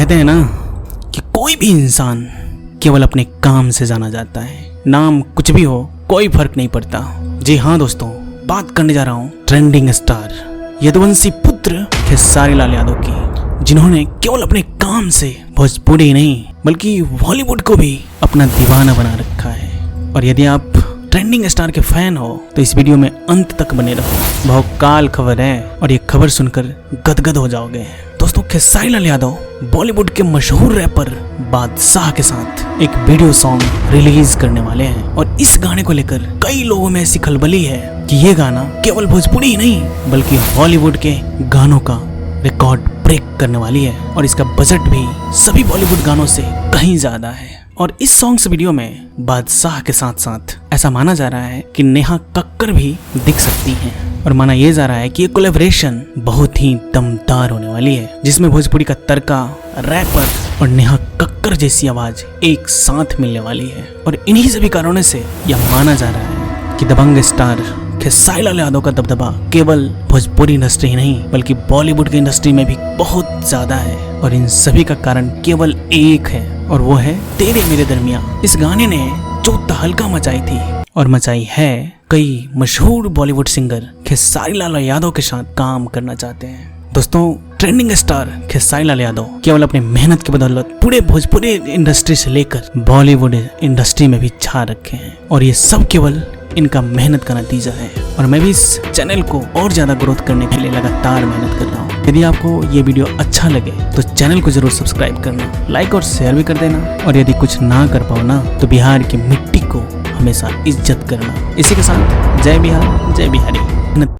कहते हैं ना कि कोई भी इंसान केवल अपने काम से जाना जाता है। नाम कुछ भी हो कोई फर्क नहीं पड़ता। जी हाँ दोस्तों, बात करने जा रहा हूँ ट्रेंडिंग स्टार यदुवंशी पुत्र खेसारी लाल यादव की, जिन्होंने केवल अपने काम से भोजपुरी नहीं बल्कि बॉलीवुड को भी अपना दीवाना बना रखा है। और यदि आप ट्रेंडिंग स्टार के फैन हो तो इस वीडियो में अंत तक बने रहो। बहुत काल खबर है और ये खबर सुनकर गदगद हो जाओगे। दोस्तों, खेसारी लाल यादव बॉलीवुड के मशहूर रैपर बादशाह के साथ एक वीडियो सॉन्ग रिलीज करने वाले हैं। और इस गाने को लेकर कई लोगों में ऐसी खलबली है कि ये गाना केवल भोजपुरी ही नहीं बल्कि हॉलीवुड के गानों का रिकॉर्ड ब्रेक करने वाली है। और इसका बजट भी सभी बॉलीवुड गानों से कहीं ज्यादा है। और इस सॉन्ग्स वीडियो में बादशाह के साथ साथ ऐसा माना जा रहा है कि नेहा कक्कर भी दिख सकती हैं। और माना यह जा रहा है कि ये कोलैबोरेशन बहुत ही दमदार होने वाली है, जिसमें भोजपुरी का तड़का, रैपर और नेहा कक्कर जैसी आवाज एक साथ मिलने वाली है। और इन्हीं सभी कारणों से यह माना जा रहा है कि दबंग स्टार खेसारी लाल यादव का दबदबा केवल भोजपुरी इंडस्ट्री ही नहीं बल्कि बॉलीवुड की इंडस्ट्री में भी बहुत ज्यादा है। और इन सभी का कारण केवल एक है और वो है तेरे मेरे दरमियां। इस गाने ने जो तहलका मचाई थी और मचाई है, कई मशहूर बॉलीवुड सिंगर खेसारी लाल यादव के साथ काम करना चाहते हैं। दोस्तों, ट्रेंडिंग स्टार खेसारी लाल यादव केवल अपने मेहनत की बदौलत पूरे भोजपुरी इंडस्ट्री से लेकर बॉलीवुड इंडस्ट्री में भी छा रखे हैं। और ये सब केवल इनका मेहनत का नतीजा है। और मैं भी इस चैनल को और ज्यादा ग्रोथ करने के लिए लगातार मेहनत कर रहा हूँ। यदि आपको ये वीडियो अच्छा लगे तो चैनल को जरूर सब्सक्राइब करना, लाइक और शेयर भी कर देना। और यदि कुछ ना कर पाओ ना तो बिहार की मिट्टी को हमेशा इज्जत करना। इसी के साथ जय बिहार, जय बिहारी।